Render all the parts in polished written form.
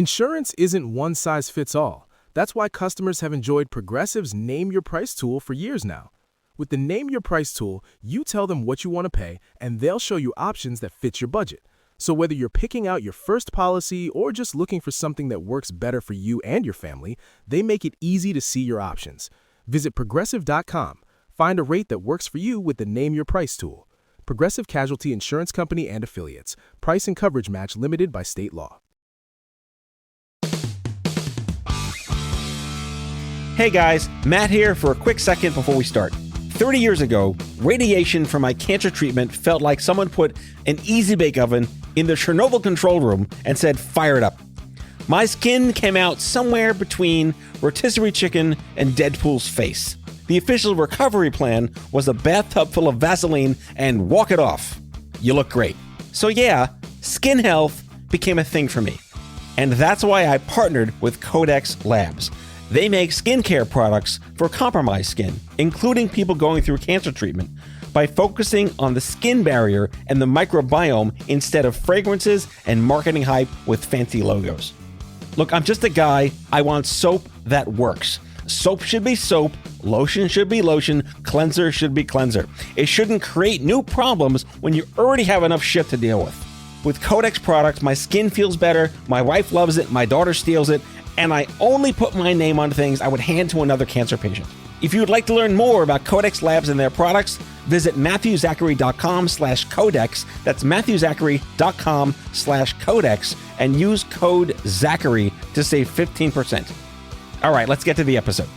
Insurance isn't one size fits all. That's why customers have enjoyed Progressive's Name Your Price tool for years now. With the Name Your Price tool, you tell them what you want to pay, and they'll show you options that fit your budget. So whether you're picking out your first policy or just looking for something that works better for you and your family, they make it easy to see your options. Visit Progressive.com. Find a rate that works for you with the Name Your Price tool. Progressive Casualty Insurance Company and Affiliates. Price and coverage match limited by state law. Hey guys, Matt here for a quick second before we start. 30 years ago, radiation from my cancer treatment felt like someone put an easy bake oven in the Chernobyl control room and said, fire it up. My skin came out somewhere between rotisserie chicken and Deadpool's face. The official recovery plan was a bathtub full of Vaseline and walk it off. You look great. So yeah, skin health became a thing for me. And that's why I partnered with Codex Labs. They make skincare products for compromised skin, including people going through cancer treatment, by focusing on the skin barrier and the microbiome instead of fragrances and marketing hype with fancy logos. Look, I'm just a guy. I want soap that works. Soap should be soap, lotion should be lotion, cleanser should be cleanser. It shouldn't create new problems when you already have enough shit to deal with. With Codex products, my skin feels better, my wife loves it, my daughter steals it, and I only put my name on things I would hand to another cancer patient. If you would like to learn more about Codex Labs and their products, visit MatthewZachary.com/Codex. That's MatthewZachary.com/Codex and use code Zachary to save 15%. All right, let's get to the episode.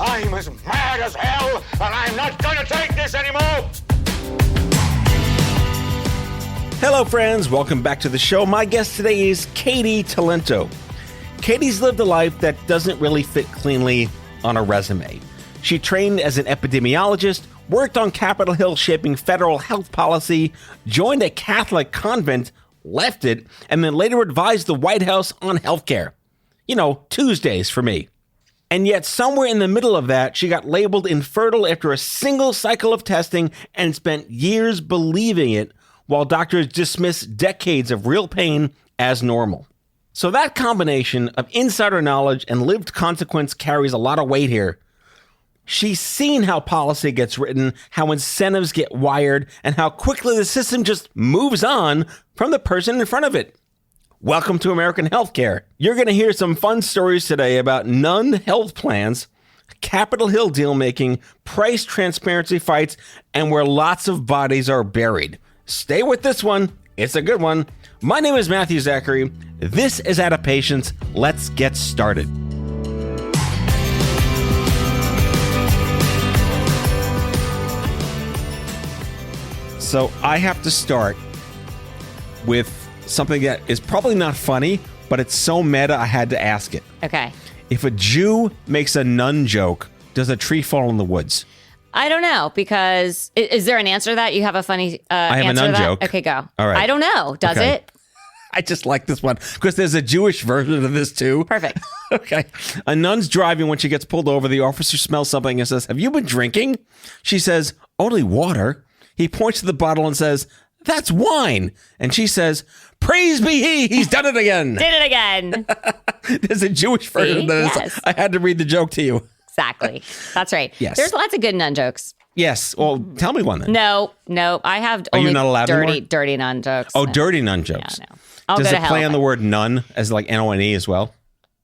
I'm as mad as hell, and I'm not gonna take this anymore! Hello, friends. Welcome back to the show. My guest today is Katy Talento. Katy's lived a life that doesn't really fit cleanly on a resume. She trained as an epidemiologist, worked on Capitol Hill shaping federal health policy, joined a Catholic convent, left it, and then later advised the White House on healthcare. You know, Tuesdays for me. And yet somewhere in the middle of that, she got labeled infertile after a single cycle of testing and spent years believing it, while doctors dismissed decades of real pain as normal. So that combination of insider knowledge and lived consequence carries a lot of weight here. She's seen how policy gets written, how incentives get wired, and how quickly the system just moves on from the person in front of it. Welcome to American Healthcare. You're going to hear some fun stories today about nun health plans, Capitol Hill deal-making, price transparency fights, and where lots of bodies are buried. Stay with this one. It's a good one. My name is Matthew Zachary. This is Out of Patience. Let's get started. So I have to start with something that is probably not funny, but it's so meta I had to ask it. Okay. If a Jew makes a nun joke, does a tree fall in the woods? I don't know, because is there an answer to that? You have a funny I have answer a nun to that? joke. Okay, go. All right. I don't know. Does Okay. it? I just like this one because there's a Jewish version of this too. Perfect. Okay. A nun's driving when she gets pulled over. The officer smells something and says, "Have you been drinking?" She says, "Only water." He points to the bottle and says, "That's wine." And she says, "Praise be he, he's done it again." Did it again. There's a Jewish version of this. Yes. I had to read the joke to you. Exactly. That's right. Yes. There's lots of good nun jokes. Yes. Well, tell me one then. No. I have Are you only not allowed anymore? dirty nun jokes. Oh, No. dirty nun jokes. Yeah, no. I'll Does go to it hell play with on the it. word nun as like N-O-N-E as well?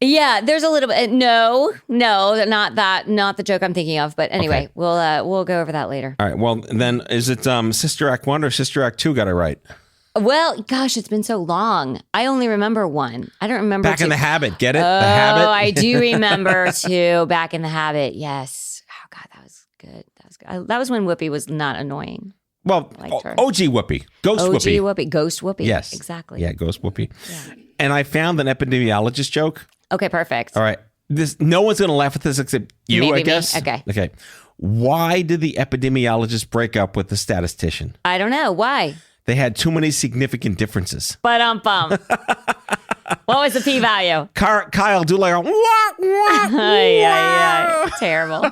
Yeah, there's a little bit. No, not the joke I'm thinking of. But anyway, Okay. we'll go over that later. All right. Well, then is it Sister Act 1 or Sister Act 2 got it right? Well, gosh, it's been so long. I only remember one. I don't remember Back two. in the Habit. Get it? Oh, The Habit? I do remember too. Back in the Habit. Yes. Oh God, that was good. That was when Whoopi was not annoying. Well, Liked her. OG Whoopi. Ghost OG Whoopi. Whoopi. Ghost Whoopi. Yes. Exactly. Yeah, Ghost Whoopi. Yeah. And I found an epidemiologist joke. Okay, perfect. All right. No one's going to laugh at this except you, Maybe I me. guess. Okay. Why did the epidemiologist break up with the statistician? I don't know. Why? They had too many significant differences. But What was the p-value? Kyle, do like a Yeah. Terrible.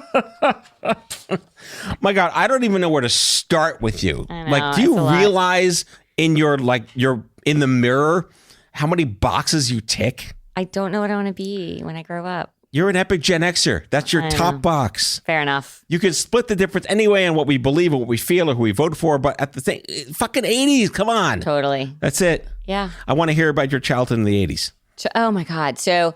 My God, I don't even know where to start with you. I know, Like, do you it's a lot. realize in your you're in the mirror how many boxes you tick? I don't know what I want to be when I grow up. You're an epic Gen Xer. That's your I top know. box. Fair enough. You can split the difference anyway on what we believe or what we feel or who we vote for, but at the same, fucking 80s, come on. Totally. That's it. Yeah. I want to hear about your childhood in the 80s. Oh my God. So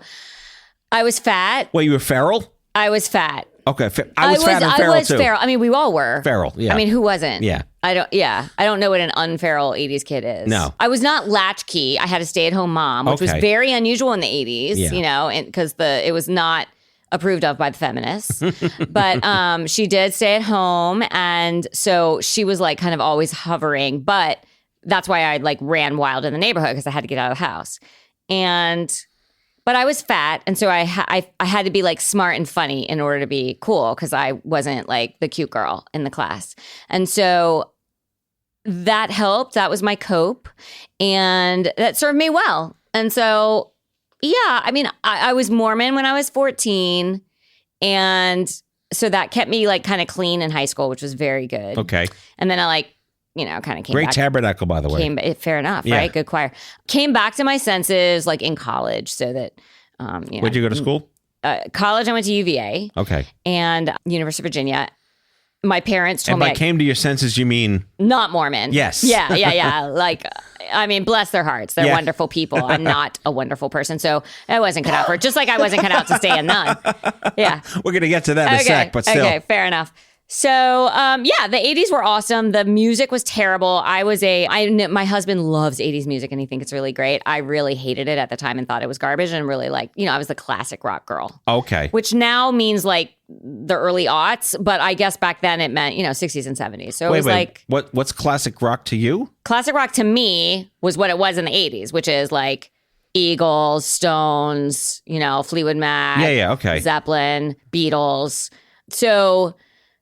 I was fat. Well, you were feral? I was fat. Okay. I was fat and feral I was too. feral. I mean, we all were. Feral, yeah. I mean, who wasn't? Yeah. I don't know what an unferal 80s kid is. No. I was not latchkey. I had a stay-at-home mom, which was Okay. very unusual in the 80s, Yeah. you know, because it was not approved of by the feminists. But she did stay at home, and so she was like kind of always hovering, but that's why I like ran wild in the neighborhood because I had to get out of the house. But I was fat, and so I had to be like smart and funny in order to be cool because I wasn't like the cute girl in the class. And so that helped. That was my cope, and that served me well. And so, yeah, I mean, I was Mormon when I was 14, and so that kept me like kind of clean in high school, which was very good. Okay. And then I kind of came Great back. tabernacle, by the way. Fair enough, Yeah. right? Good choir. Came back to my senses like in college, so that Where'd you go to school? college I went to UVA Okay. and University of Virginia. My parents told And me by came to your senses, you mean not Mormon. Yes. Yeah. Like, I mean, bless their hearts. They're Yeah. wonderful people. I'm not a wonderful person, so I wasn't cut out for it. Just like I wasn't cut out to stay a nun. Yeah. we're going to get to that in a sec, but still. Okay, fair enough. So, yeah, the 80s were awesome. The music was terrible. My husband loves 80s music and he thinks it's really great. I really hated it at the time and thought it was garbage and really like, I was the classic rock girl. Okay. Which now means like the early aughts, but I guess back then it meant, 60s and 70s. So it was like what's classic rock to you? classic rock to me was what it was in the 80s, which is like Eagles, Stones, Fleetwood Mac, okay. Zeppelin, Beatles. So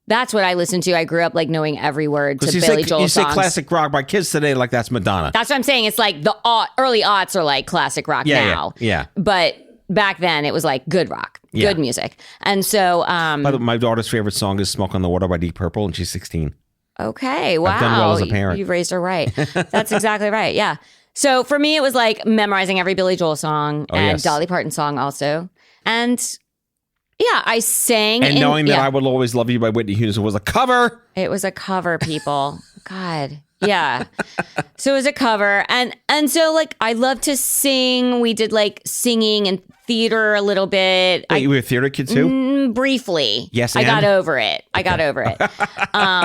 that's what I listened to. I grew up like knowing every word to Billy Joel you songs. say classic rock, my kids today like that's Madonna. That's what I'm saying. It's like the early aughts are like classic rock now. Yeah. But back then it was like good rock, good music. And so By the way, my daughter's favorite song is Smoke on the Water by Deep Purple, and she's 16. okay, wow. I've done well as a parent. You've raised her right. That's exactly right. Yeah. So for me, it was like memorizing every Billy Joel song and yes. Dolly Parton song also. And yeah, I sang. And knowing that I Will Always Love You by Whitney Houston was a cover. It was a cover, people. God. Yeah. So it was a cover. And so like I love to sing. We did like singing and theater a little bit. Wait, you were a theater kid too? Briefly. Yes, I and? got over it. And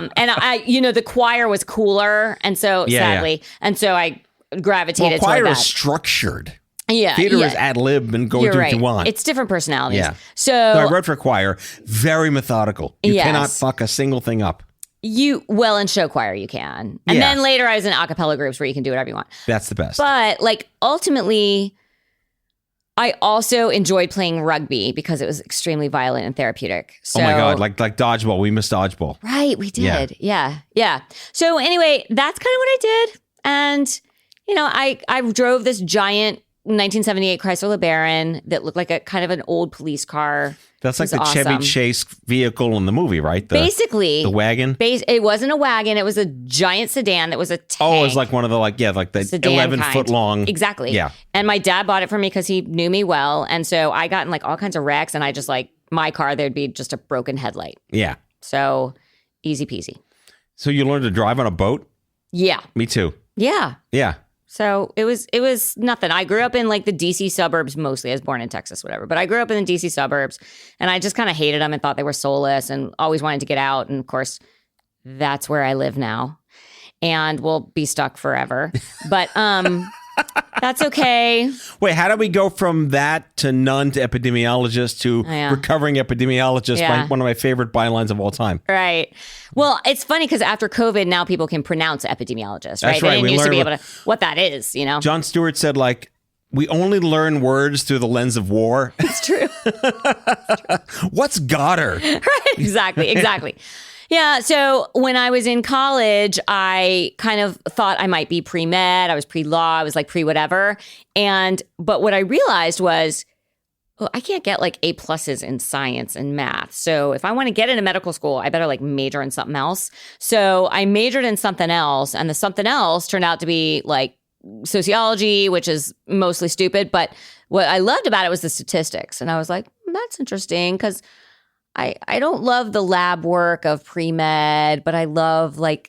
the choir was cooler. And so sadly. And so I gravitated Choir toward is that. structured. Yeah. Theater is ad lib and go You're do right. what you want. It's different personalities. Yeah. So No, I wrote for choir. Very methodical. You Yes. cannot fuck a single thing up. in show choir you can. And Yeah. then later I was in a cappella groups where you can do whatever you want. That's the best. But like ultimately, I also enjoyed playing rugby because it was extremely violent and therapeutic. So, oh my God, like dodgeball. We missed dodgeball. right, we did. Yeah. So anyway, that's kind of what I did. And, I drove this giant 1978 Chrysler LeBaron that looked like a kind of an old police car. That's like It was the Chevy awesome. Chase vehicle in the movie, right? Basically. The wagon. It wasn't a wagon. It was a giant sedan that was a tank. Oh, it was like one of the the Sedan 11-foot kind. long. Exactly. Yeah. And my dad bought it for me because he knew me well. And so I got in like all kinds of wrecks and I just like my car, there'd be just a broken headlight. Yeah. So easy peasy. So you learned to drive on a boat? Yeah. Me too. Yeah. Yeah. So it was nothing. I grew up in like the DC suburbs mostly. I was born in Texas, whatever. But I grew up in the DC suburbs and I just kind of hated them and thought they were soulless and always wanted to get out. And of course, that's where I live now and will be stuck forever. But that's okay. Wait, how do we go from that to nun to epidemiologist to recovering epidemiologist? Yeah. One of my favorite bylines of all time. Right. Well, it's funny because after COVID, now people can pronounce epidemiologist, That's right? right. They didn't We used to be learned able to, what that is, John Stewart said, we only learn words through the lens of war. It's true. What's got her? Right. Exactly. Yeah. So when I was in college, I kind of thought I might be pre-med. I was pre-law. I was like pre-whatever. But what I realized was, well, I can't get like A pluses in science and math. So if I want to get into medical school, I better like major in something else. So I majored in something else, and the something else turned out to be like sociology, which is mostly stupid. But what I loved about it was the statistics. And I was like, that's interesting because I don't love the lab work of pre-med, but I love I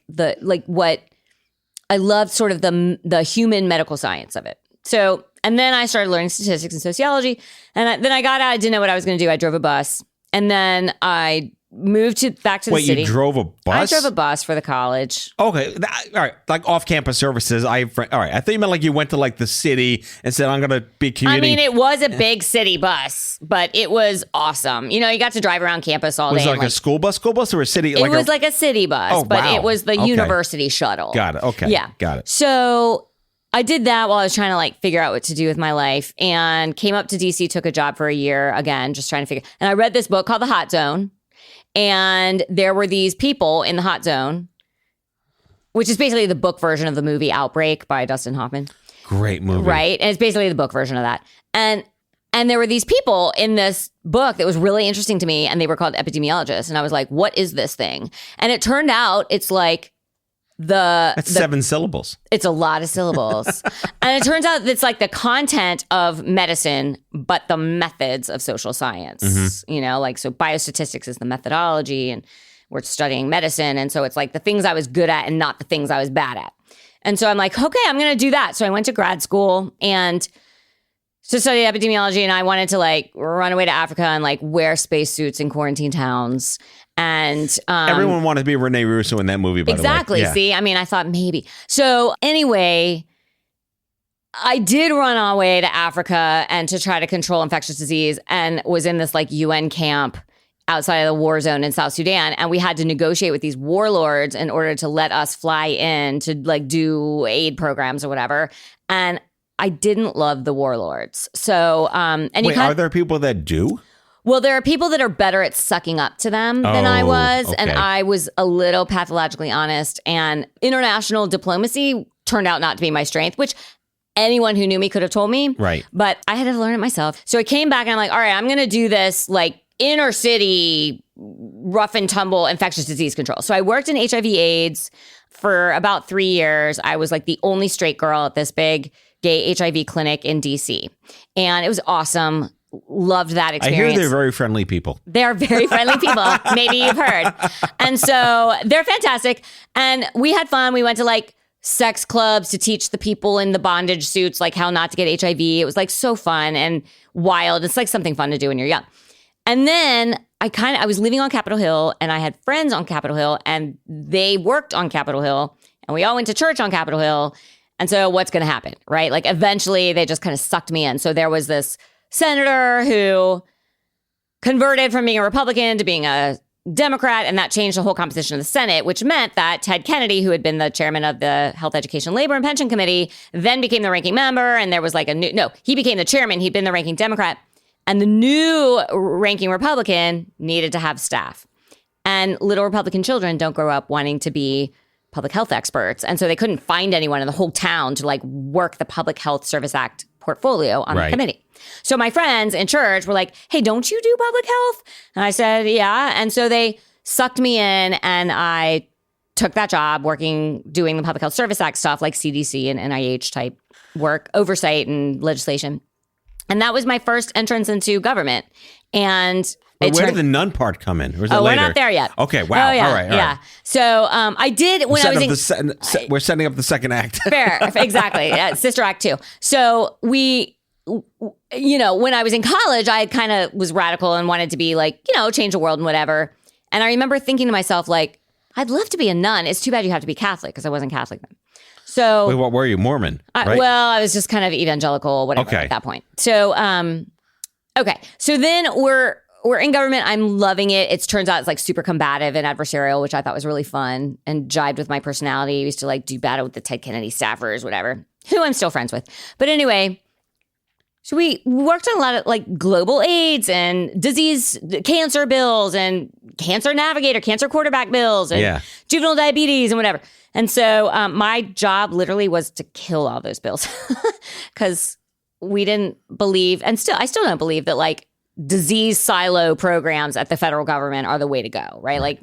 love sort of the human medical science of it. So, and then I started learning statistics and sociology. And then I got out. I didn't know what I was going to do. I drove a bus. And then I moved back to the city. Wait, you drove a bus? I drove a bus for the college. Okay. All right. Like off-campus services. All right. I thought you meant like you went to like the city and said, I'm going to be commuting. I mean, it was a big city bus, but it was awesome. You know, you got to drive around campus all day. Was it like a school bus or a city? It was like a city bus, but it was the university shuttle. Got it. Okay. Yeah. Got it. So I did that while I was trying to like figure out what to do with my life, and came up to DC, took a job for a year, again, just trying to figure. And I read this book called The Hot Zone. And there were these people in the hot zone, which is basically the book version of the movie Outbreak by Dustin Hoffman. Great movie. Right. And it's basically the book version of that. And there were these people in this book that was really interesting to me, and they were called epidemiologists. And I was like, what is this thing? And it turned out it's like That's 7 syllables. It's a lot of syllables. And it turns out it's like the content of medicine, but the methods of social science. Mm-hmm. You know, like, so biostatistics is the methodology, and we're studying medicine. And so it's like the things I was good at and not the things I was bad at. And so I'm like, okay, I'm going to do that. So I went to grad school and to study epidemiology, and I wanted to like run away to Africa and like wear spacesuits in quarantine towns. And everyone wanted to be Rene Russo in that movie, by exactly. the way. Yeah. See, I mean, I thought maybe. So anyway, I did run away to Africa and to try to control infectious disease, and was in this like UN camp outside of the war zone in South Sudan. And we had to negotiate with these warlords in order to let us fly in to like do aid programs or whatever. And I didn't love the warlords. So, Wait, are there people that do? Well, there are people that are better at sucking up to them than I was. Okay. And I was a little pathologically honest. And international diplomacy turned out not to be my strength, which anyone who knew me could have told me. Right. But I had to learn it myself. So I came back and I'm like, all right, I'm going to do this like inner city rough and tumble infectious disease control. So I worked in HIV/AIDS for about 3 years. I was like the only straight girl at this big gay HIV clinic in DC. And it was awesome. Loved that experience. I hear they're very friendly people. They're very friendly people. Maybe you've heard. And so they're fantastic. And we had fun. We went to like sex clubs to teach the people in the bondage suits like how not to get HIV. It was like so fun and wild. It's like something fun to do when you're young. And then I was living on Capitol Hill, and I had friends on Capitol Hill, and they worked on Capitol Hill, and we all went to church on Capitol Hill. And so what's going to happen, right? Like eventually they just kind of sucked me in. So there was this senator who converted from being a Republican to being a Democrat, and that changed the whole composition of the Senate, which meant that Ted Kennedy, who had been the chairman of the Health, Education, Labor, and Pension Committee, then became the ranking member, and there was like he became the chairman. He'd been the ranking Democrat, and the new ranking Republican needed to have staff. And little Republican children don't grow up wanting to be public health experts, and so they couldn't find anyone in the whole town to like work the Public Health Service Act portfolio on the committee. So my friends in church were like, hey, don't you do public health? And I said, yeah. And so they sucked me in, and I took that job doing the Public Health Service Act stuff like CDC and NIH type work, oversight and legislation. And that was my first entrance into government. And where did the nun part come in? Or is it later? We're not there yet. Okay, wow. Oh, yeah, all right. Yeah. So I did when I was we're setting up the second act. Fair, exactly. Sister Act 2. So when I was in college, I kind of was radical and wanted to be like, change the world and whatever. And I remember thinking to myself, like, I'd love to be a nun. It's too bad you have to be Catholic, because I wasn't Catholic then. So wait, what were you? Mormon? Right? I was just kind of evangelical, whatever at that point. So, okay. So then we're in government. I'm loving it. It turns out it's like super combative and adversarial, which I thought was really fun and jived with my personality. I used to like do battle with the Ted Kennedy staffers, whatever, who I'm still friends with. But anyway, so we worked on a lot of like global AIDS and cancer bills and cancer navigator, cancer quarterback bills, and juvenile diabetes and whatever. And so my job literally was to kill all those bills because we didn't believe, and I still don't believe that like disease silo programs at the federal government are the way to go, right? Like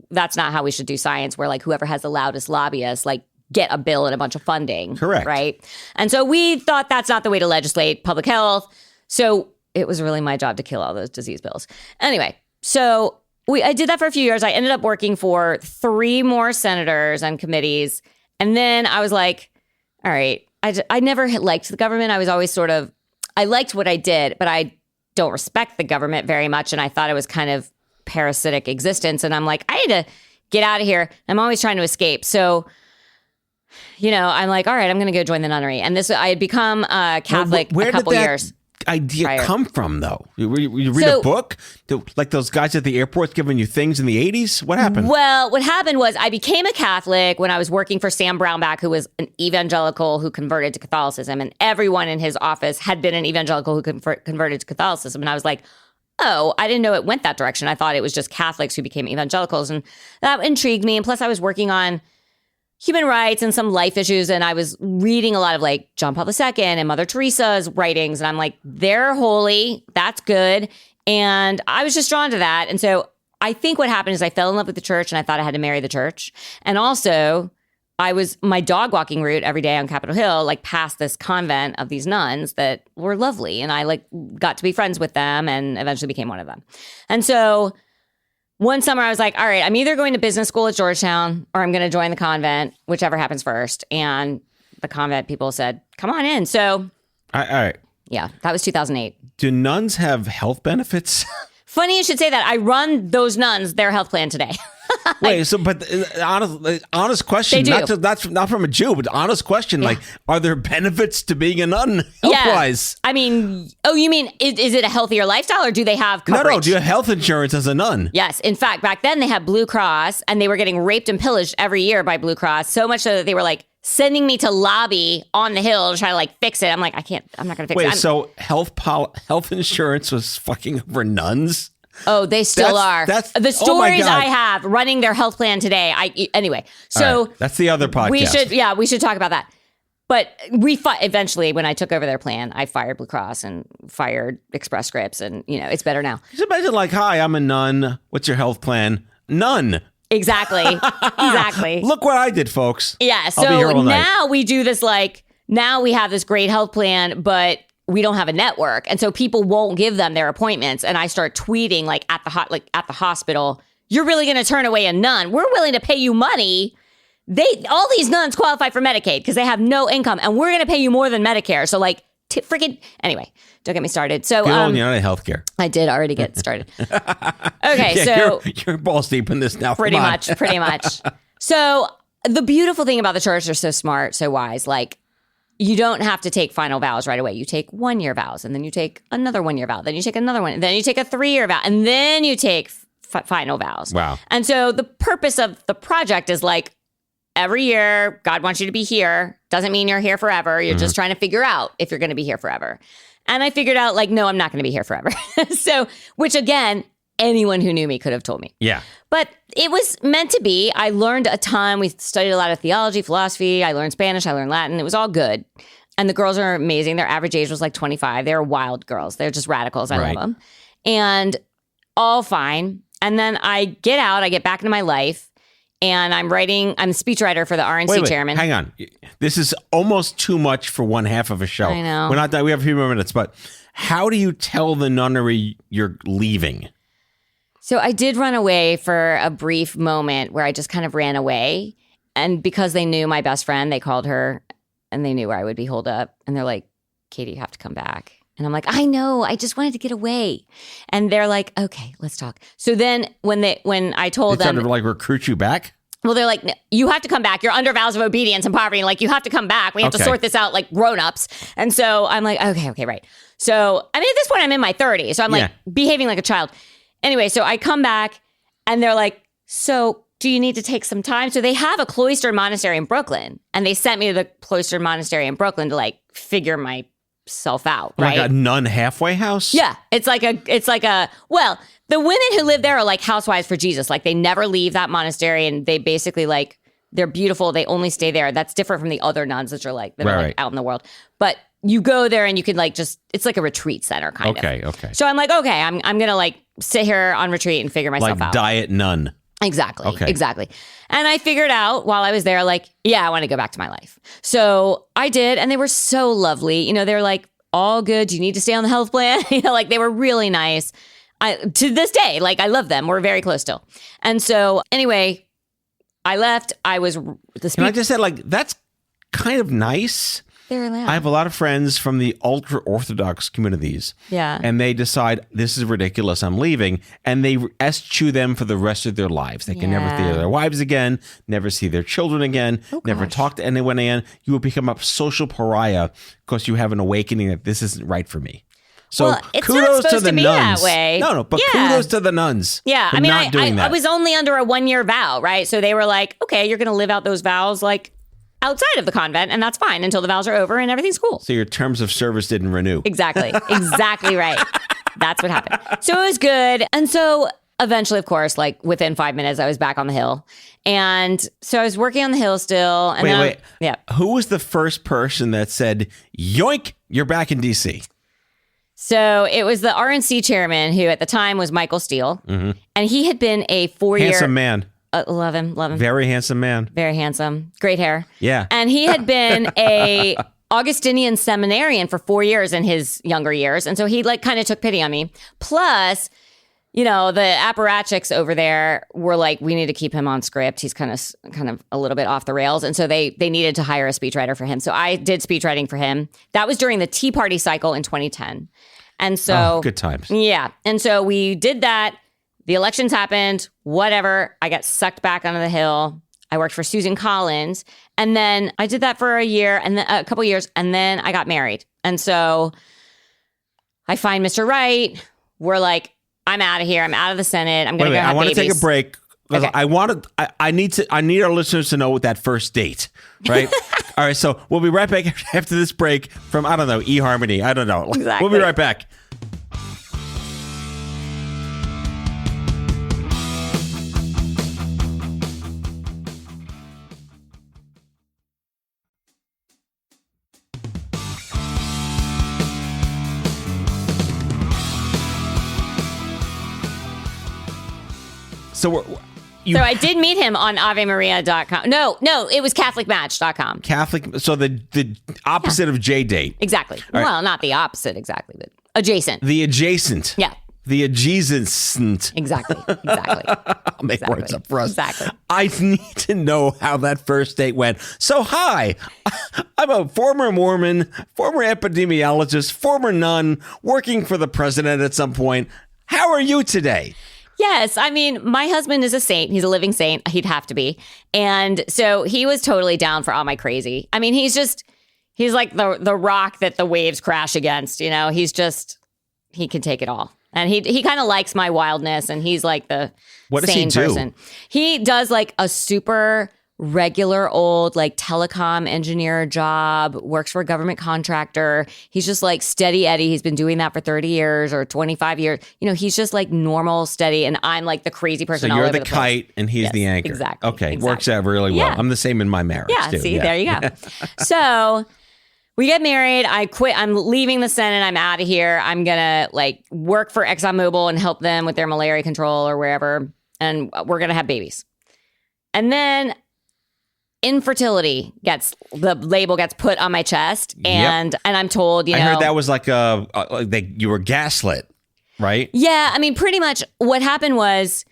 that's not how we should do science, where like whoever has the loudest lobbyists like get a bill and a bunch of funding. Correct. Right. And so we thought that's not the way to legislate public health. So it was really my job to kill all those disease bills. Anyway, so I did that for a few years. I ended up working for 3 more senators and committees. And then I was like, all right, I never liked the government. I was always I liked what I did, but I don't respect the government very much. And I thought it was kind of parasitic existence. And I'm like, I need to get out of here. I'm always trying to escape. So, I'm like, all right, I'm going to go join the nunnery. And I had become a Catholic a couple years. Idea prior. Come from though? You read a book, like those guys at the airport giving you things in the 80s? What happened? Well, what happened was I became a Catholic when I was working for Sam Brownback, who was an evangelical who converted to Catholicism, and everyone in his office had been an evangelical who converted to Catholicism. And I was like, oh, I didn't know it went that direction. I thought it was just Catholics who became evangelicals, and that intrigued me. And plus I was working on human rights and some life issues. And I was reading a lot of like John Paul II and Mother Teresa's writings. And I'm like, they're holy. That's good. And I was just drawn to that. And so I think what happened is I fell in love with the church and I thought I had to marry the church. And also my dog walking route every day on Capitol Hill, like past this convent of these nuns that were lovely. And I like got to be friends with them and eventually became one of them. And so one summer I was like, all right, I'm either going to business school at Georgetown or I'm going to join the convent, whichever happens first. And the convent people said, come on in. So, all right. Yeah, that was 2008. Do nuns have health benefits? Funny you should say that. I run those nuns their health plan today. Wait, but honest question, they do. not from a Jew, but honest question, like, are there benefits to being a nun health-wise? I mean, you mean, is it a healthier lifestyle or do they have coverage? No, do you have health insurance as a nun? Yes. In fact, back then they had Blue Cross and they were getting raped and pillaged every year by Blue Cross, so much so that they were like sending me to lobby on the Hill to try to like fix it. I'm like, I'm not going to fix it. Wait, so health insurance was fucking over nuns? Oh, they still are. That's the stories I have running their health plan today. Anyway, so right, that's the other podcast. We should talk about that. But eventually, when I took over their plan, I fired Blue Cross and fired Express Scripts, and it's better now. Just imagine, like, hi, I'm a nun. What's your health plan? None. Exactly. Exactly. Look what I did, folks. Yeah. So I'll be here all night. Now we do this now we have this great health plan, but we don't have a network. And so people won't give them their appointments. And I start tweeting at the hospital, you're really going to turn away a nun? We're willing to pay you money. All these nuns qualify for Medicaid because they have no income and we're going to pay you more than Medicare. So anyway, don't get me started. So, United Healthcare. I did already get started. Okay. So you're balls deep in this now. Pretty much. So the beautiful thing about the church, they're so smart, so wise. Like, you don't have to take final vows right away. You take 1-year vows, and then you take another 1-year vow. Then you take another one. And then you take a 3-year vow, and then you take final vows. Wow. And so the purpose of the project is like, every year, God wants you to be here. Doesn't mean you're here forever. You're just trying to figure out if you're going to be here forever. And I figured out, no, I'm not going to be here forever. So, which again, anyone who knew me could have told me. Yeah. But it was meant to be. I learned a ton. We studied a lot of theology, philosophy. I learned Spanish. I learned Latin. It was all good. And the girls are amazing. Their average age was 25. They're wild girls. They're just radicals. I love them. And all fine. And then I get out. I get back into my life. And I'm a speechwriter for the RNC chairman. Hang on. This is almost too much for one half of a show. I know. We're not done. We have a few more minutes. But how do you tell the nunnery you're leaving? So I did run away for a brief moment where I just kind of ran away. And because they knew my best friend, they called her and they knew where I would be holed up. And they're like, Katy, you have to come back. And I'm like, I know, I just wanted to get away. And they're like, okay, let's talk. So then when I told them, to recruit you back? Well, they're like, no, you have to come back. You're under vows of obedience and poverty. And you have to come back. We have to sort this out like grown-ups. And so I'm like, okay, right. So, at this point, I'm in my 30s. So I'm behaving like a child. Anyway, so I come back and they're like, so do you need to take some time? So they have a cloistered monastery in Brooklyn. And they sent me to the cloistered monastery in Brooklyn to figure my yourself out, Like right? a nun halfway house? Yeah, it's like well, the women who live there are like housewives for Jesus. Like they never leave that monastery, and they basically like they're beautiful. They only stay there. That's different from the other nuns that are like Right. out in the world. But you go there and you can like it's like a retreat center kind of. Okay. So I'm like, okay, I'm gonna like sit here on retreat and figure myself Like out. diet nun. Exactly. Okay. Exactly. And I figured out while I was there, like, yeah, I want to go back to my life. So I did, and they were so lovely. You know, they're like, all good. Do you need to stay on the health plan? You know, like they were really nice. To this day, like I love them. We're very close still. And so anyway, I left. I was And I just said, like, that's kind of nice. They're allowed. I have a lot of friends from the ultra-Orthodox communities. Yeah. And they decide, this is ridiculous, I'm leaving. And they eschew them for the rest of their lives. They can never see their wives again, never see their children again, never talk to anyone again. You will become a social pariah because you have an awakening that this isn't right for me. So Well, it's not kudos to supposed the to be nuns. that way. No, but Yeah. kudos to the nuns. Yeah, for I mean, not doing that. I was only under a 1-year vow, right? So they were like, okay, you're going to live out those vows like outside of the convent, and that's fine until the vows are over and everything's cool. So your terms of service didn't renew. Exactly. Exactly right. That's what happened. So it was good. And so eventually, of course, like within 5 minutes, I was back on the hill. And so I was working on the hill still. And Wait. Yeah. Who was the first person that said, yoink, you're back in D.C.? So it was the RNC chairman, who at the time was Michael Steele. And he had been a 4-year... Handsome man. Love him. Very handsome man. Very handsome. Great hair. Yeah. And he had been a Augustinian seminarian for 4 years in his younger years. And so he like kind of took pity on me. Plus, you know, the apparatchiks over there were like, we need to keep him on script. He's kind of a little bit off the rails. And so they needed to hire a speechwriter for him. So I did speechwriting for him. That was during the Tea Party cycle in 2010. And so good times. Yeah. And so we did that. The elections happened, whatever. I got sucked back onto the hill. I worked for Susan Collins. And then I did that for a year and then a couple years. And then I got married. And so I find Mr. Right. We're like, I'm out of here. I'm out of the Senate. I'm going to go have I want to babies. take a break. Okay. I need our listeners to know what that first date, right? All right. So we'll be right back after this break from, I don't know, eHarmony. I don't know. Exactly. We'll be right back. So So I did meet him on AveMaria.com. No, it was CatholicMatch.com. Catholic. So the opposite of J-date. Exactly. right. Well, not the opposite exactly, but adjacent. The adjacent. Yeah. The adjacent. Exactly. I'll make words up for us. Exactly. I need to know how that first date went. So, hi, I'm a former Mormon, former epidemiologist, former nun, working for the president at some point. How are you today? Yes. I mean, my husband is a saint. He's a living saint. He'd have to be. And so he was totally down for all my crazy. I mean, he's like the rock that the waves crash against. You know, he can take it all. And he kind of likes my wildness, and he's like the sane person. He does like a super regular old like telecom engineer job, works for a government contractor. He's just like steady Eddie. He's been doing that for 30 years or 25 years. You know, he's just like normal, steady, and I'm like the crazy person. So all you're over the the kite place. and he's Yes, the anchor. exactly, Okay. exactly. Works out really well. Yeah. I'm the same in my marriage Yeah, too. see, there you go. So we get married. I quit. I'm leaving the Senate. I'm out of here. I'm going to like work for ExxonMobil and help them with their malaria control or wherever. And we're going to have babies. And then infertility the label gets put on my chest. And I'm told, I heard that was like you were gaslit, right? Yeah. I mean, pretty much what happened was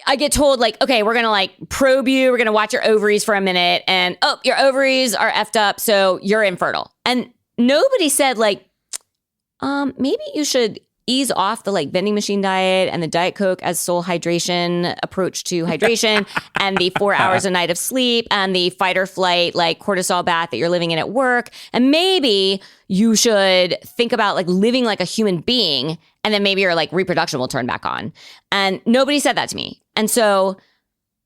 I get told like, okay, we're going to like probe you. We're going to watch your ovaries for a minute. And, oh, your ovaries are effed up. So you're infertile. And nobody said like, maybe you should ease off the like vending machine diet and the Diet Coke as sole hydration approach to hydration and the 4 hours a night of sleep and the fight or flight like cortisol bath that you're living in at work. And maybe you should think about like living like a human being, and then maybe your like reproduction will turn back on. And nobody said that to me. And so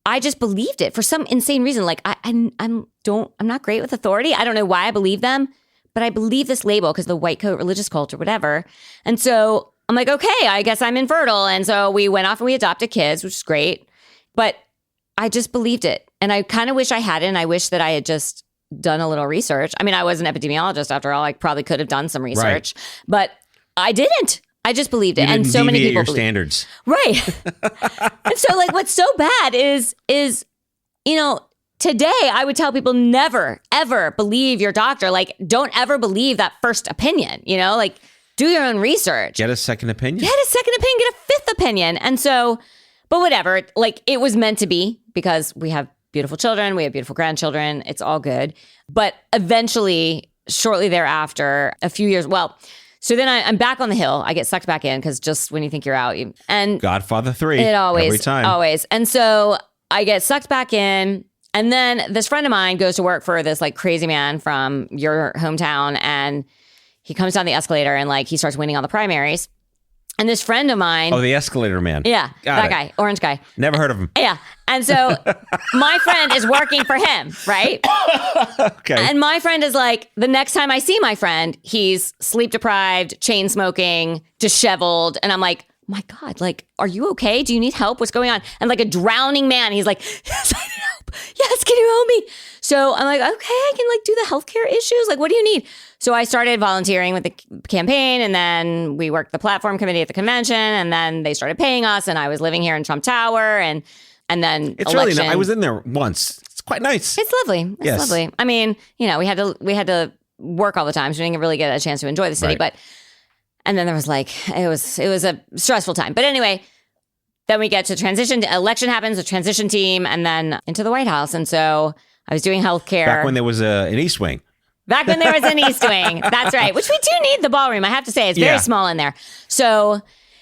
I just believed it for some insane reason. Like I'm not great with authority. I don't know why I believe them, but I believe this label because the white coat religious cult or whatever. And so I'm like, okay, I guess I'm infertile. And so we went off and we adopted kids, which is great. But I just believed it. And I kind of wish I hadn't. I wish that I had just done a little research. I mean, I was an epidemiologist after all. I probably could have done some research, but I didn't. I just believed it. And so many people your standards. Right. And so like what's so bad is, today I would tell people never, ever believe your doctor. Like, don't ever believe that first opinion, like do your own research. Get a second opinion. Get a fifth opinion. And so, but whatever, like it was meant to be because we have beautiful children. We have beautiful grandchildren. It's all good. But eventually, shortly thereafter, a few years, so then I'm back on the hill. I get sucked back in because just when you think you're out, and Godfather 3. It always, every time. Always. And so I get sucked back in. And then this friend of mine goes to work for this like crazy man from your hometown. And he comes down the escalator and like he starts winning all the primaries. And this friend of mine. Oh, the escalator man. Yeah. That guy. Orange guy. Never heard of him. Yeah. And so my friend is working for him, right? Okay. And my friend is like, the next time I see my friend, he's sleep deprived, chain smoking, disheveled. And I'm like, my God, like, are you okay? Do you need help? What's going on? And like a drowning man, he's like, yes, I need help. Yes, can you help me? So I'm like, okay, I can like do the healthcare issues. Like, what do you need? So I started volunteering with the campaign, and then we worked the platform committee at the convention, and then they started paying us, and I was living here in Trump Tower, and then it's election. really nice. I was in there once. It's quite nice. It's lovely. It's lovely. I mean, we had to work all the time, so we didn't really get a chance to enjoy the city. Right. And then there was it was a stressful time. But anyway, then we get to transition. Election happens, a transition team, and then into the White House. And so I was doing healthcare. Back when there was an East Wing. Back when there was an East Wing. That's right. Which we do need the ballroom. I have to say, it's very small in there. So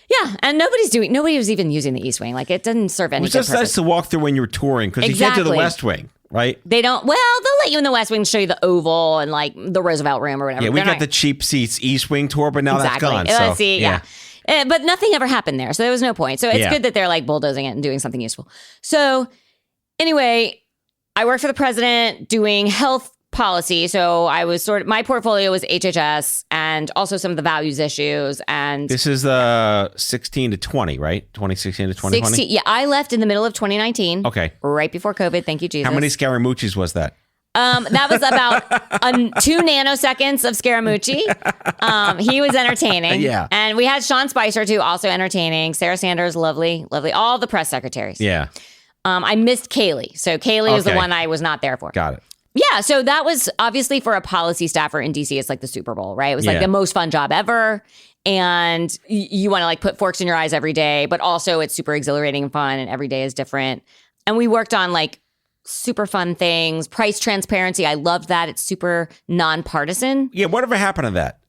yeah, and nobody was even using the East Wing. Like it didn't serve any. It was just nice to walk through when you were touring because you get to the West Wing, right? They don't. Well, they'll let you in the West Wing, show you the Oval and like the Roosevelt Room or whatever. Yeah, we got the cheap seats East Wing tour, but now that's gone. So, see, yeah. But nothing ever happened there, so there was no point. So it's good that they're like bulldozing it and doing something useful. So anyway, I worked for the president doing health policy. So I was my portfolio was HHS and also some of the values issues. And this is 16 to 20, right? 2016 to 2020? Yeah, I left in the middle of 2019. Okay. Right before COVID. Thank you, Jesus. How many Scaramucci's was that? That was about 2 nanoseconds of Scaramucci. He was entertaining. Yeah. And we had Sean Spicer, too, also entertaining. Sarah Sanders, lovely, lovely. All the press secretaries. Yeah. I missed Kaylee. So Kaylee is the one I was not there for. Got it. Yeah. So that was obviously for a policy staffer in DC. It's like the Super Bowl, right? It was like the most fun job ever. And you want to like put forks in your eyes every day, but also it's super exhilarating and fun and every day is different. And we worked on like super fun things, price transparency. I loved that. It's super nonpartisan. Yeah. Whatever happened to that?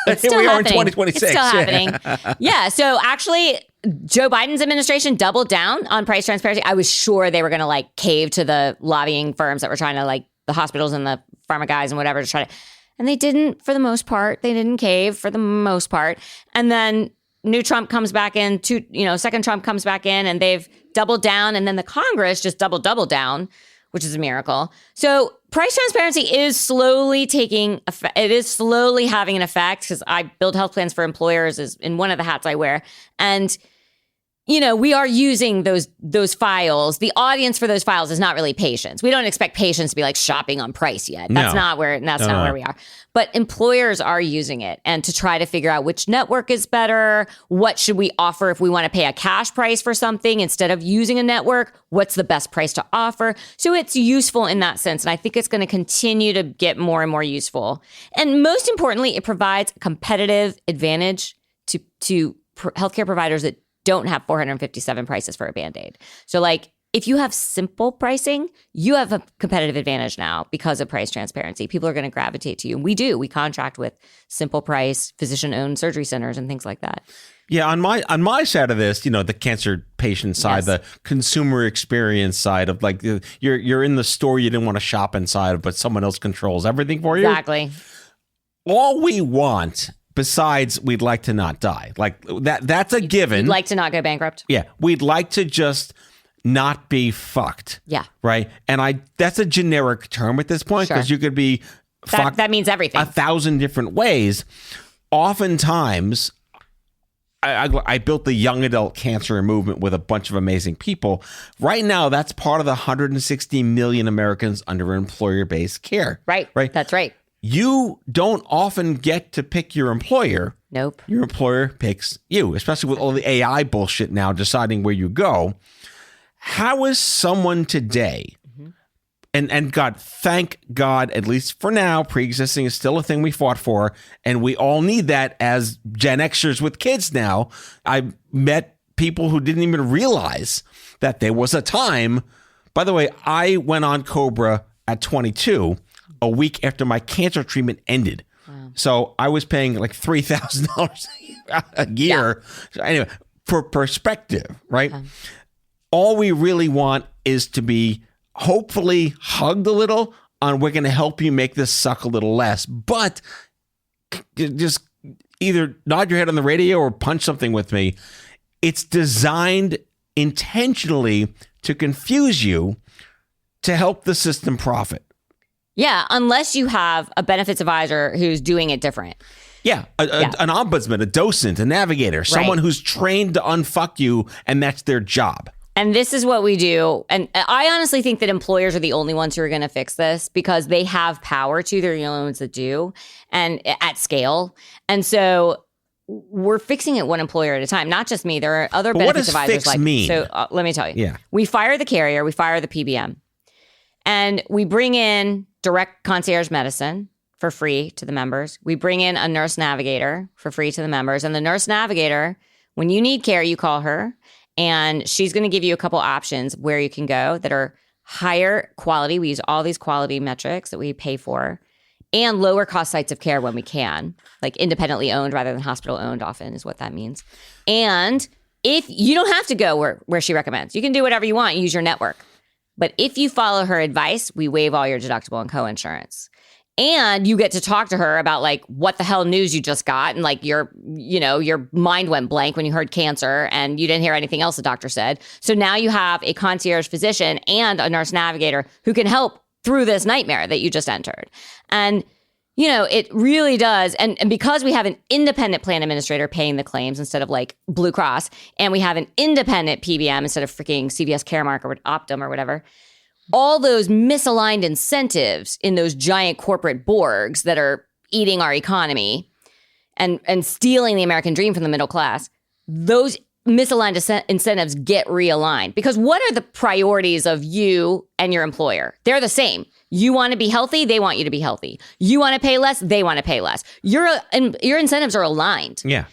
It's still we happening. are in 2026. It's still happening. Yeah. So actually, Joe Biden's administration doubled down on price transparency. I was sure they were going to like cave to the lobbying firms that were trying to like the hospitals and the pharma guys and whatever to try to, and they didn't for the most part. They didn't cave for the most part. And then new Trump comes back in, second Trump comes back in and they've doubled down. And then the Congress just doubled down, which is a miracle. So price transparency is slowly taking effect. It is slowly having an effect because I build health plans for employers is in one of the hats I wear. And we are using those files. The audience for those files is not really patients. We don't expect patients to be like shopping on price yet. That's not where we are. But employers are using it and to try to figure out which network is better. What should we offer if we want to pay a cash price for something instead of using a network? What's the best price to offer? So it's useful in that sense. And I think it's going to continue to get more and more useful. And most importantly, it provides a competitive advantage to healthcare providers that don't have 457 prices for a Band-Aid. So like if you have simple pricing, you have a competitive advantage now because of price transparency. People are going to gravitate to you. And we do. We contract with simple price, physician-owned surgery centers and things like that. Yeah, on my side of this, the cancer patient side, the consumer experience side of like you're in the store you didn't want to shop inside of, but someone else controls everything for you. Exactly. All we want, besides we'd like to not die, like that's a given. You'd like to not go bankrupt. Yeah, we'd like to just not be fucked. Yeah. Right. And that's a generic term at this point because you could be That means everything. 1,000 different ways. Oftentimes, I built the young adult cancer movement with a bunch of amazing people. Right now, that's part of the 160 million Americans under employer-based care. Right. That's right. You don't often get to pick your employer. Nope. Your employer picks you, especially with all the AI bullshit now deciding where you go. How is someone today, and God, thank God, at least for now, pre-existing is still a thing we fought for, and we all need that as Gen Xers with kids now. I met people who didn't even realize that there was a time. By the way, I went on Cobra at 22, a week after my cancer treatment ended. Wow. So I was paying like $3,000 a year. Yeah. So anyway, for perspective, right? Okay. All we really want is to be hopefully hugged a little on we're going to help you make this suck a little less. But just either nod your head on the radio or punch something with me. It's designed intentionally to confuse you to help the system profit. Yeah, unless you have a benefits advisor who's doing it different. Yeah, an ombudsman, a docent, a navigator, someone who's trained to unfuck you, and that's their job. And this is what we do. And I honestly think that employers are the only ones who are going to fix this because they have power to. They're the only ones that do, and at scale. And so we're fixing it one employer at a time. Not just me. There are other benefits advisors. What does fix mean? So let me tell you. Yeah. We fire the carrier. We fire the PBM. And we bring in direct concierge medicine for free to the members. We bring in a nurse navigator for free to the members. And the nurse navigator, when you need care, you call her. And she's going to give you a couple options where you can go that are higher quality. We use all these quality metrics that we pay for. And lower cost sites of care when we can. Like independently owned rather than hospital owned often is what that means. And if you don't have to go where she recommends. You can do whatever you want. Use your network. But if you follow her advice, we waive all your deductible and coinsurance. And you get to talk to her about like what the hell news you just got. And like your mind went blank when you heard cancer and you didn't hear anything else the doctor said. So now you have a concierge physician and a nurse navigator who can help through this nightmare that you just entered. And, it really does. And because we have an independent plan administrator paying the claims instead of like Blue Cross, and we have an independent PBM instead of freaking CVS Caremark or Optum or whatever, all those misaligned incentives in those giant corporate Borgs that are eating our economy and stealing the American dream from the middle class, those misaligned incentives get realigned. Because what are the priorities of you and your employer? They're the same. You want to be healthy, they want you to be healthy. You want to pay less, they want to pay less. Your incentives are aligned. Yeah.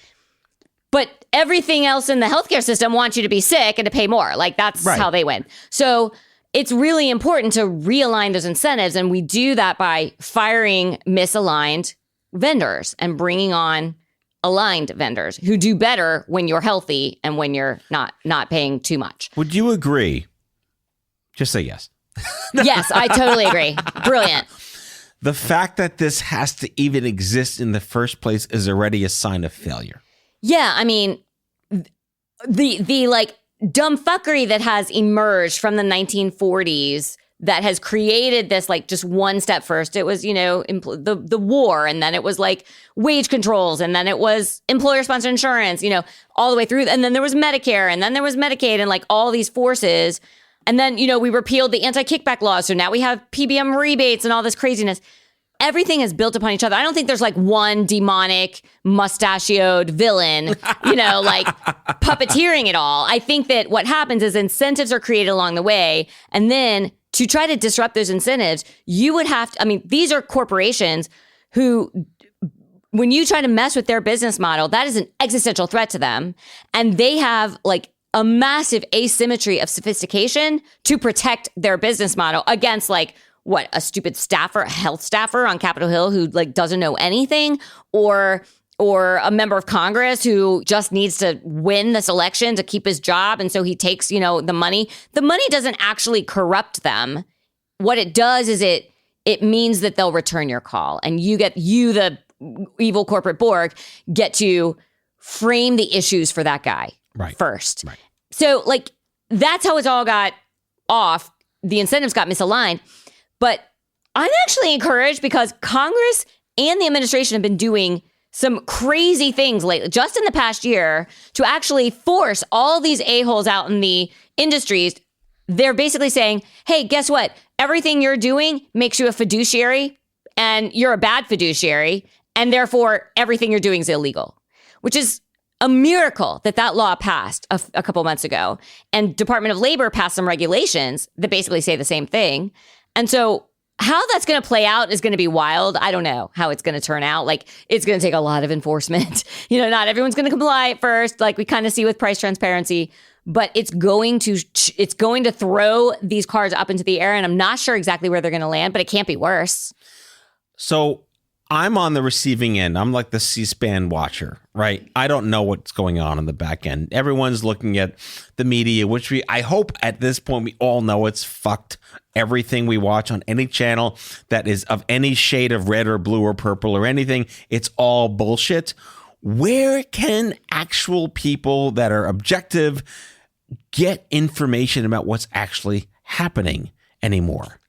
But everything else in the healthcare system wants you to be sick and to pay more. Like that's how they win. So it's really important to realign those incentives. And we do that by firing misaligned vendors and bringing on aligned vendors who do better when you're healthy and when you're not paying too much. Would you agree? Just say yes. Yes, I totally agree. Brilliant. The fact that this has to even exist in the first place is already a sign of failure. Yeah, I mean, the like dumb fuckery that has emerged from the 1940s that has created this like just one step first. It was, the war, and then it was like wage controls, and then it was employer-sponsored insurance, all the way through. And then there was Medicare, and then there was Medicaid, and like all these forces. And then, we repealed the anti-kickback laws. So now we have PBM rebates and all this craziness. Everything is built upon each other. I don't think there's like one demonic mustachioed villain, like puppeteering it all. I think that what happens is incentives are created along the way. And then to try to disrupt those incentives, you would have to, these are corporations who, when you try to mess with their business model, that is an existential threat to them. And they have like a massive asymmetry of sophistication to protect their business model against like, what, a stupid staffer, a health staffer on Capitol Hill who like doesn't know anything, or a member of Congress who just needs to win this election to keep his job. And so he takes, the money. The money doesn't actually corrupt them. What it does is it means that they'll return your call, and the evil corporate Borg, get to frame the issues for that guy first. Right. So like, that's how it's all got off. The incentives got misaligned. But I'm actually encouraged because Congress and the administration have been doing some crazy things lately, just in the past year, to actually force all these a-holes out in the industries. They're basically saying, hey, guess what? Everything you're doing makes you a fiduciary, and you're a bad fiduciary, and therefore everything you're doing is illegal, which is a miracle that law passed a couple months ago. And Department of Labor passed some regulations that basically say the same thing. And so how that's going to play out is going to be wild. I don't know how it's going to turn out. Like, it's going to take a lot of enforcement. Not everyone's going to comply at first, like we kind of see with price transparency, but it's going to throw these cars up into the air. And I'm not sure exactly where they're going to land, but it can't be worse. So I'm on the receiving end. I'm like the C-SPAN watcher, right? I don't know what's going on the back end. Everyone's looking at the media, which I hope at this point we all know it's fucked. Everything we watch on any channel that is of any shade of red or blue or purple or anything, it's all bullshit. Where can actual people that are objective get information about what's actually happening anymore?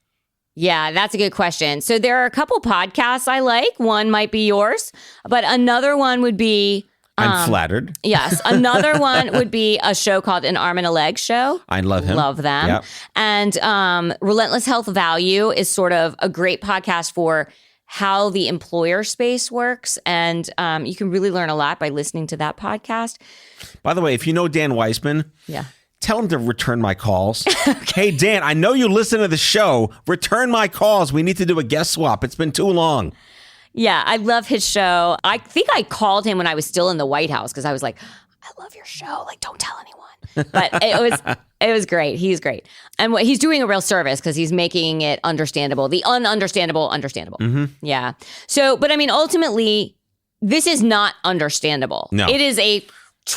Yeah, that's a good question. So there are a couple podcasts I like. One might be yours, but another one would be... I'm flattered. Yes. Another one would be a show called An Arm and a Leg Show. I love him. Love them. Yep. And Relentless Health Value is sort of a great podcast for how the employer space works. And you can really learn a lot by listening to that podcast. By the way, if you know Dan Weissman... Yeah. Tell him to return my calls. Hey, Dan, I know you listen to the show. Return my calls. We need to do a guest swap. It's been too long. Yeah, I love his show. I think I called him when I was still in the White House because I was like, I love your show. Like, don't tell anyone. But it was great. He's great. And he's doing a real service because he's making it understandable. The ununderstandable, understandable. Mm-hmm. Yeah. So, but I mean, ultimately, this is not understandable. No. It is a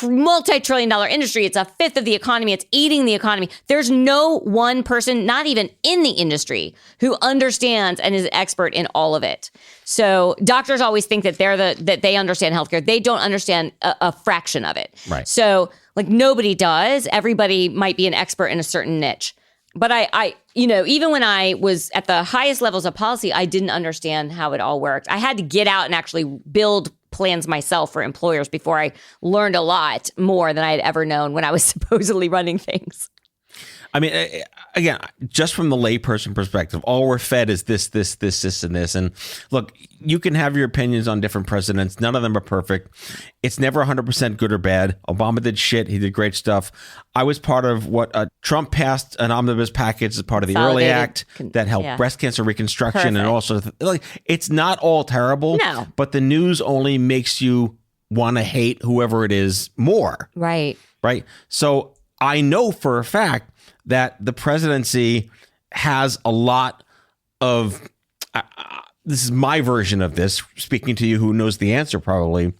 multi-trillion-dollar industry. It's a fifth of the economy. It's eating the economy. There's no one person, not even in the industry, who understands and is an expert in all of it. So doctors always think that that they understand healthcare. They don't understand a fraction of it. Right. So like nobody does. Everybody might be an expert in a certain niche. But I even when I was at the highest levels of policy, I didn't understand how it all worked. I had to get out and actually build plans myself for employers before I learned a lot more than I had ever known when I was supposedly running things. I mean, again, just from the layperson perspective, all we're fed is this, and this. And look, you can have your opinions on different presidents. None of them are perfect. It's never 100% good or bad. Obama did shit. He did great stuff. I was part of what Trump passed an omnibus package as part of the Early Act that helped breast cancer reconstruction and all sorts of like. It's not all terrible, no. But the news only makes you want to hate whoever it is more. Right. So I know for a fact that the presidency has a lot of, this is my version of this, speaking to you who knows the answer probably,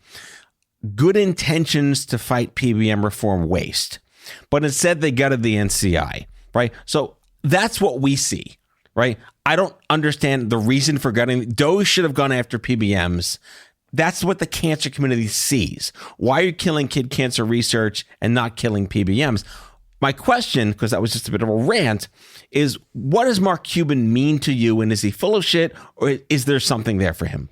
good intentions to fight PBM reform waste. But instead they gutted the NCI, right? So that's what we see, right? I don't understand the reason for gutting. Doe should have gone after PBMs. That's what the cancer community sees. Why are you killing kid cancer research and not killing PBMs? My question, because that was just a bit of a rant, is what does Mark Cuban mean to you? And is he full of shit, or is there something there for him?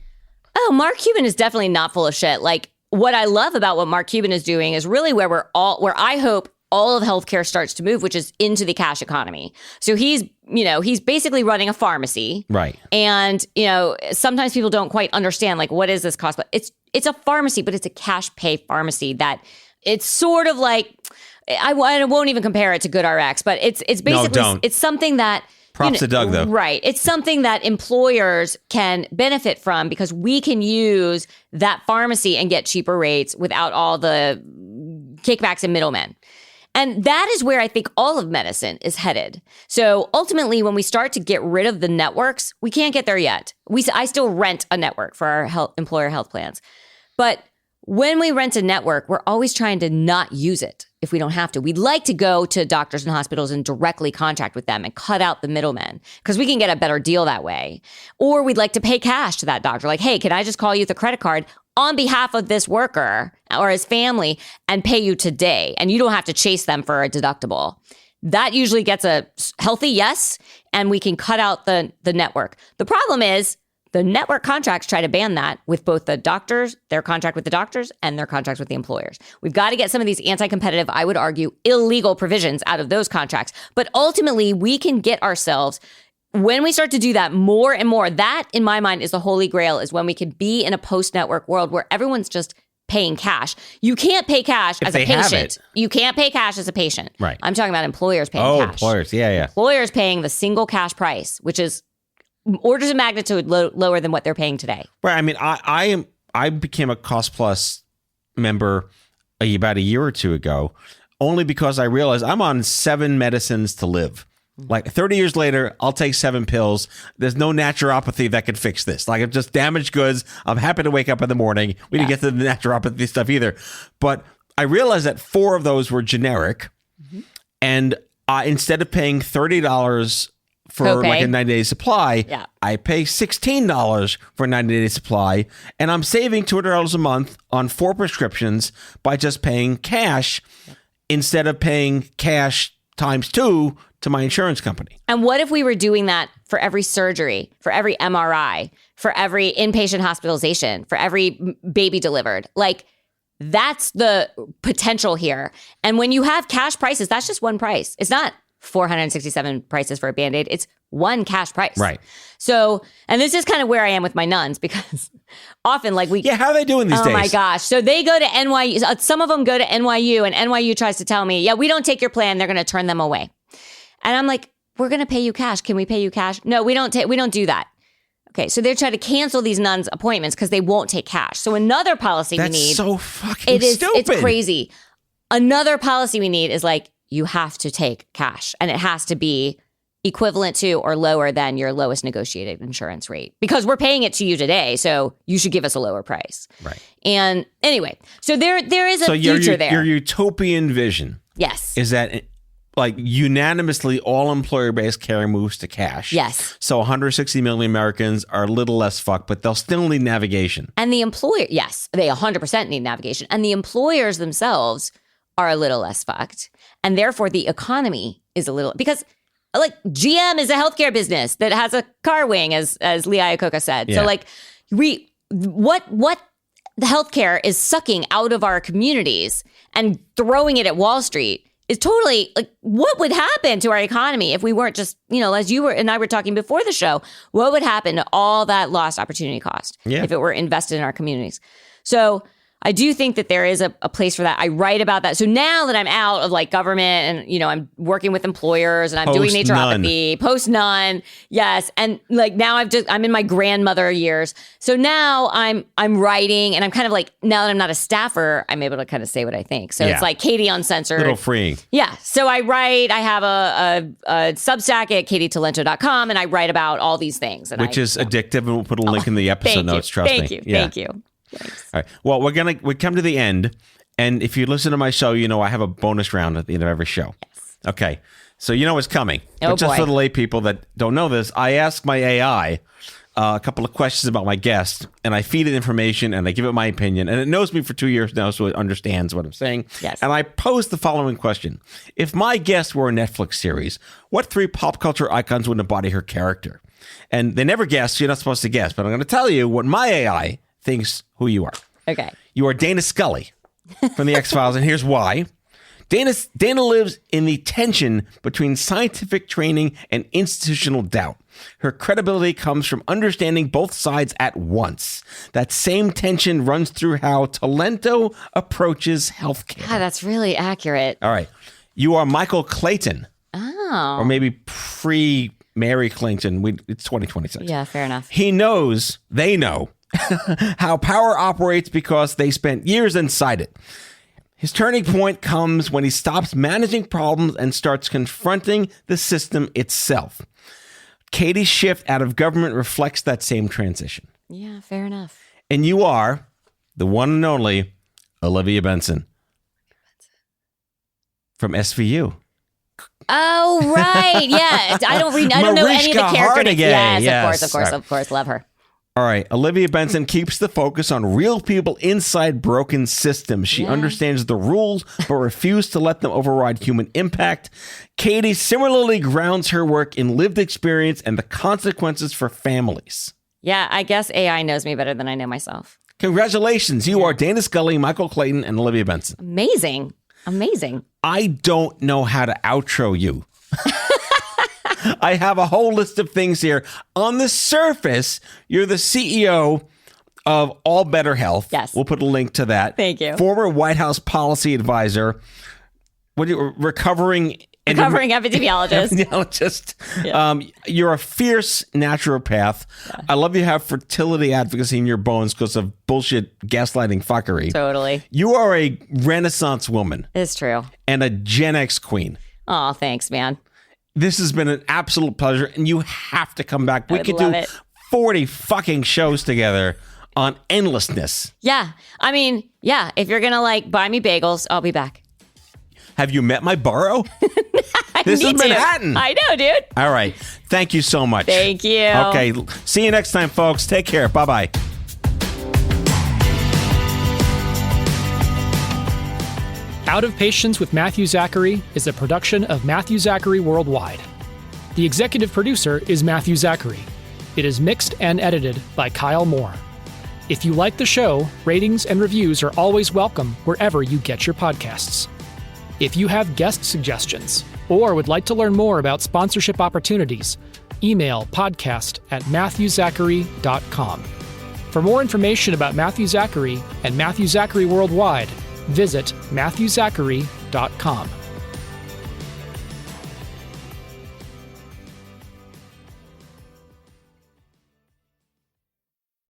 Oh, Mark Cuban is definitely not full of shit. Like, what I love about what Mark Cuban is doing is really where I hope all of healthcare starts to move, which is into the cash economy. So he's basically running a pharmacy. Right. And, sometimes people don't quite understand, like, what is this cost? But it's a pharmacy, but it's a cash pay pharmacy that it's sort of like, I won't even compare it to GoodRx, but it's basically, it's something that props to Doug though. Right. It's something that employers can benefit from because we can use that pharmacy and get cheaper rates without all the kickbacks and middlemen. And that is where I think all of medicine is headed. So ultimately, when we start to get rid of the networks, we can't get there yet. I still rent a network for our employer health plans. But when we rent a network, we're always trying to not use it if we don't have to. We'd like to go to doctors and hospitals and directly contract with them and cut out the middlemen because we can get a better deal that way. Or we'd like to pay cash to that doctor. Like, hey, can I just call you with a credit card on behalf of this worker or his family and pay you today? And you don't have to chase them for a deductible. that usually gets a healthy yes, and we can cut out the network. The problem is the network contracts try to ban that with both the doctors, their contract with the doctors, and their contracts with the employers. We've got to get some of these anti-competitive, I would argue, illegal provisions out of those contracts. But ultimately, we can get ourselves, when we start to do that more and more, that, in my mind, is the holy grail, is when we can be in a post-network world where everyone's just paying cash. You can't pay cash as a patient. You can't pay cash as a patient. Right. I'm talking about employers paying cash. Employers. Yeah. Employers paying the single cash price, which is orders of magnitude lower than what they're paying today. Right. I mean, I became a Cost Plus member about a year or two ago, only because I realized I'm on 7 medicines to live. Like 30 years later, I'll take 7 pills. There's no naturopathy that could fix this. Like, I'm just damaged goods. I'm happy to wake up in the morning. We didn't get to the naturopathy stuff either. But I realized that 4 of those were generic. And instead of paying $30 for Copay. like a 90-day supply, I pay $16 for a 90-day supply. And I'm saving $200 a month on 4 prescriptions by just paying cash instead of paying cash times 2 to my insurance company. And what if we were doing that for every surgery, for every MRI, for every inpatient hospitalization, for every baby delivered? Like, that's the potential here. And when you have cash prices, that's just one price. It's not 467 prices for a Band-Aid. It's one cash price. Right. So, and this is kind of where I am with my nuns, because often how are they doing these days? Oh my gosh. So they go to NYU. Some of them go to NYU, and NYU tries to tell me, we don't take your plan. They're going to turn them away. And I'm like, we're going to pay you cash. Can we pay you cash? No, we don't do that. Okay, so they're trying to cancel these nuns' appointments because they won't take cash. So another policy we need. That's so fucking stupid. It's crazy. Another policy we need is like, you have to take cash, and it has to be equivalent to or lower than your lowest negotiated insurance rate, because we're paying it to you today. So you should give us a lower price. Right. And anyway, so there is a future there. Your utopian vision. Yes. Is that like unanimously all employer-based care moves to cash. Yes. So 160 million Americans are a little less fucked, but they'll still need navigation. And the employer, yes, they 100% need navigation. And the employers themselves are a little less fucked. And therefore the economy is a little, because like GM is a healthcare business that has a car wing, as Lee Iacocca said. Yeah. So like what the healthcare is sucking out of our communities and throwing it at Wall Street is totally like, what would happen to our economy if we weren't just, as you and I were talking before the show, what would happen to all that lost opportunity cost if it were invested in our communities? So I do think that there is a place for that. I write about that. So now that I'm out of like government and, I'm working with employers and I'm doing naturopathy, post-none. Yes. And like now I'm in my grandmother years. So now I'm writing, and I'm kind of like, now that I'm not a staffer, I'm able to kind of say what I think. So it's like Katy Uncensored. A little freeing. Yeah. So I write, I have a Substack at katytalento.com, and I write about all these things. Which is addictive, and we'll put a link in the episode notes, trust me. Thank you. Thank you. Thanks. All right. Well, we come to the end, and if you listen to my show, I have a bonus round at the end of every show. Yes. Okay. So what's coming. But just for the lay people that don't know this, I ask my AI a couple of questions about my guest, and I feed it information, and I give it my opinion, and it knows me for 2 years now, so it understands what I'm saying. Yes. And I pose the following question. If my guest were a Netflix series, what 3 pop culture icons would embody her character? And they never guess. You're not supposed to guess, but I'm going to tell you what my AI thinks who you are. Okay. You are Dana Scully from the X-Files, and here's why. Dana lives in the tension between scientific training and institutional doubt. Her credibility comes from understanding both sides at once. That same tension runs through how Talento approaches healthcare. God, that's really accurate. All right. You are Michael Clayton. Oh. Or maybe pre-Mary Clinton. It's 2026. Yeah, fair enough. They know how power operates because they spent years inside it. His turning point comes when he stops managing problems and starts confronting the system itself. Katy's shift out of government reflects that same transition. Yeah, fair enough. And you are the one and only Olivia Benson from SVU. Oh, right. Yeah. I don't know any of the character names. Yes, of course. Love her. All right. Olivia Benson keeps the focus on real people inside broken systems. She understands the rules, but refuses to let them override human impact. Katy similarly grounds her work in lived experience and the consequences for families. Yeah, I guess AI knows me better than I know myself. Congratulations. You are Dana Scully, Michael Clayton, and Olivia Benson. Amazing. Amazing. I don't know how to outro you. I have a whole list of things here. On the surface, you're the CEO of All Better Health. Yes. We'll put a link to that. Thank you. Former White House policy advisor. Recovering epidemiologist. Epidemiologist. Yeah. You're a fierce naturopath. Yeah. I love you have fertility advocacy in your bones because of bullshit gaslighting fuckery. Totally. You are a Renaissance woman. It's true. And a Gen X queen. Oh, thanks, man. This has been an absolute pleasure, and you have to come back. We could do 40 fucking shows together on endlessness. Yeah. I mean, yeah, if you're going to buy me bagels, I'll be back. Have you met my borough? This is Manhattan. I know, dude. All right. Thank you so much. Thank you. Okay. See you next time, folks. Take care. Bye-bye. Out of Patience with Matthew Zachary is a production of Matthew Zachary Worldwide. The executive producer is Matthew Zachary. It is mixed and edited by Kyle Moore. If you like the show, ratings and reviews are always welcome wherever you get your podcasts. If you have guest suggestions or would like to learn more about sponsorship opportunities, email podcast@matthewzachary.com. For more information about Matthew Zachary and Matthew Zachary Worldwide, visit matthewzachary.com.